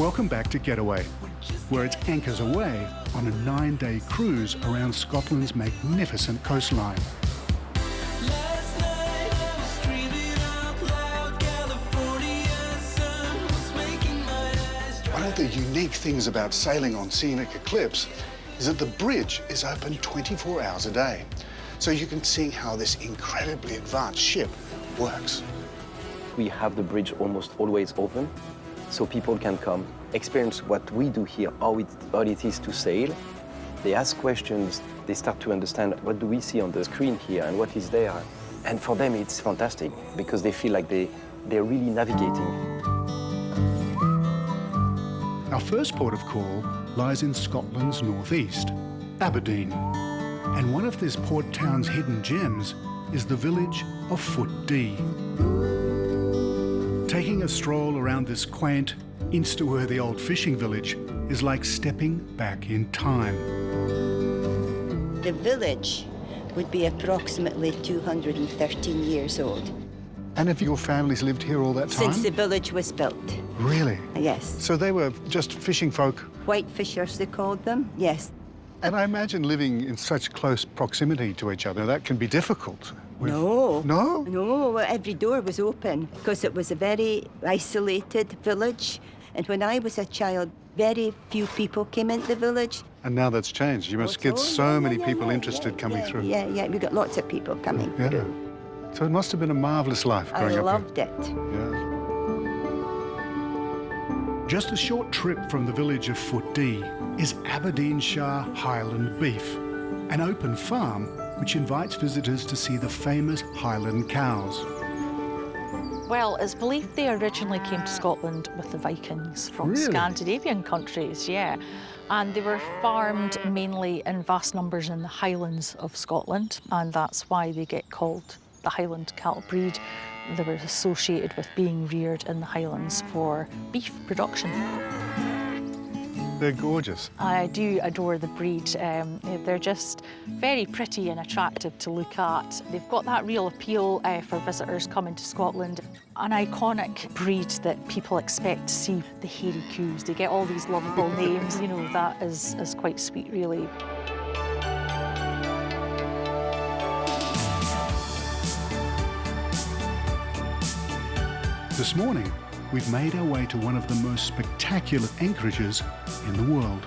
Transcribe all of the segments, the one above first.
Welcome back to Getaway, where it's anchors away on a 9-day cruise around Scotland's magnificent coastline. One of the unique things about sailing on scenic eclipse is that the bridge is open 24 hours a day. So you can see how this incredibly advanced ship works. We have the bridge almost always open, so people can come, experience what we do here, how it is to sail. They ask questions, they start to understand what do we see on the screen here and what is there. And for them, it's fantastic because they feel like they're really navigating. Our first port of call lies in Scotland's northeast, Aberdeen. And one of this port town's hidden gems is the village of Footdee. Taking a stroll around this quaint, insta-worthy old fishing village is like stepping back in time. The village would be approximately 213 years old. And have your families lived here all that time? Since the village was built. Really? Yes. So they were just fishing folk? White fishers, they called them, yes. And I imagine living in such close proximity to each other, that can be difficult. No. No? No, every door was open because it was a very isolated village. And when I was a child, very few people came into the village. And now that's changed. You must get so many people interested coming through. Yeah, we got lots of people coming through. So it must have been a marvellous life growing up I loved it. Yeah. Just a short trip from the village of Footdee is Aberdeenshire Highland beef, an open farm which invites visitors to see the famous Highland cows. Well, it's believed they originally came to Scotland with the Vikings from Scandinavian countries, yeah. And they were farmed mainly in vast numbers in the Highlands of Scotland, and that's why they get called the Highland cattle breed. They were associated with being reared in the Highlands for beef production. They're gorgeous. I do adore the breed. They're just very pretty and attractive to look at. They've got that real appeal for visitors coming to Scotland. An iconic breed that people expect to see, the hairy coos. They get all these lovable names, you know, that is quite sweet, really. This morning, we've made our way to one of the most spectacular anchorages in the world.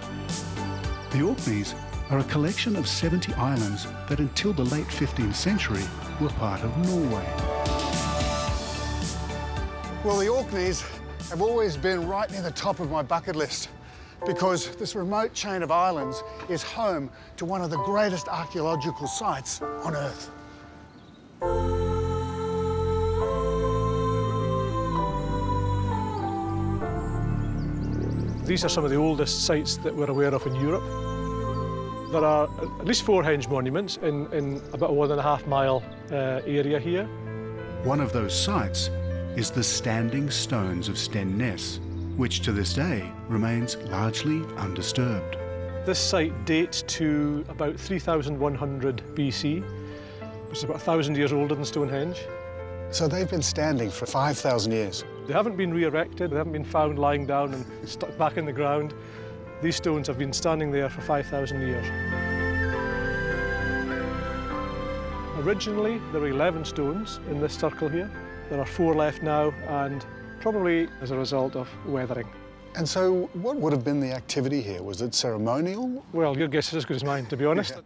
The Orkneys are a collection of 70 islands that until the late 15th century were part of Norway. Well, the Orkneys have always been right near the top of my bucket list because this remote chain of islands is home to one of the greatest archaeological sites on Earth. These are some of the oldest sites that we're aware of in Europe. There are at least 4 henge monuments in about a 1.5 mile area here. One of those sites is the Standing Stones of Stenness, which to this day remains largely undisturbed. This site dates to about 3100 BC, which is about 1,000 years older than Stonehenge. So they've been standing for 5,000 years. They haven't been re-erected, they haven't been found lying down and stuck back in the ground. These stones have been standing there for 5,000 years. Originally, there were 11 stones in this circle here. There are 4 left now, and probably as a result of weathering. And so what would have been the activity here? Was it ceremonial? Well, your guess is as good as mine, to be honest.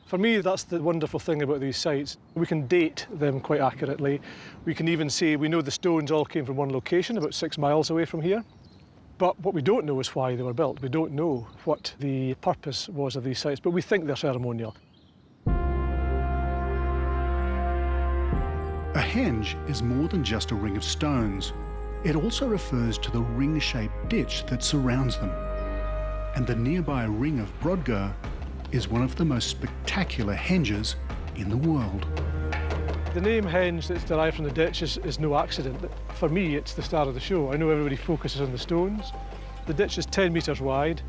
For me, that's the wonderful thing about these sites. We can date them quite accurately. We can even say we know the stones all came from one location, about 6 miles away from here. But what we don't know is why they were built. We don't know what the purpose was of these sites, but we think they're ceremonial. A henge is more than just a ring of stones. It also refers to the ring-shaped ditch that surrounds them. And the nearby ring of Brodgar is one of the most spectacular henges in the world. The name henge that's derived from the ditch is no accident. For me, it's the star of the show. I know everybody focuses on the stones. The ditch is 10 metres wide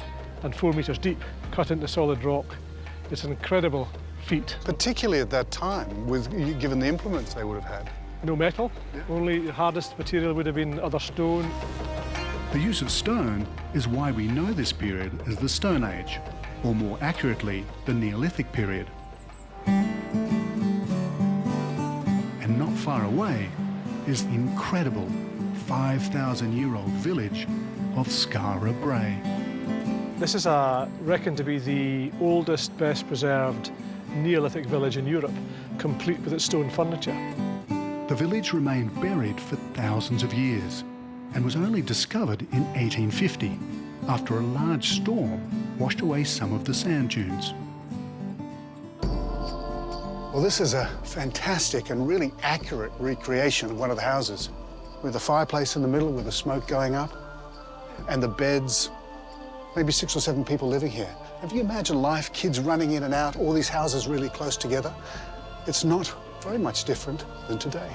and 4 metres deep, cut into solid rock. It's an incredible feat. Particularly at that time, given the implements they would have had. No metal, only the hardest material would have been other stone. The use of stone is why we know this period as the Stone Age, or more accurately, the Neolithic period. And not far away is the incredible 5,000-year-old village of Skara Brae. This is reckoned to be the oldest, best preserved Neolithic village in Europe, complete with its stone furniture. The village remained buried for thousands of years and was only discovered in 1850 after a large storm washed away some of the sand dunes. Well, this is a fantastic and really accurate recreation of one of the houses, with a fireplace in the middle with the smoke going up, and the beds, maybe 6 or 7 people living here. Have you imagined life, kids running in and out, all these houses really close together? It's not very much different than today.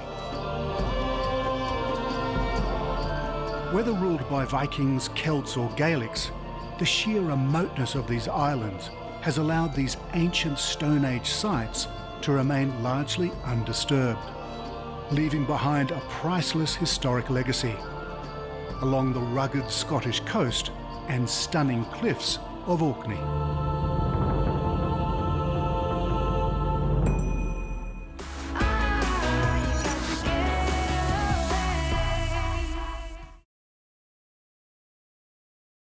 Whether ruled by Vikings, Celts or Gaelics, the sheer remoteness of these islands has allowed these ancient Stone Age sites to remain largely undisturbed, leaving behind a priceless historic legacy along the rugged Scottish coast and stunning cliffs of Orkney.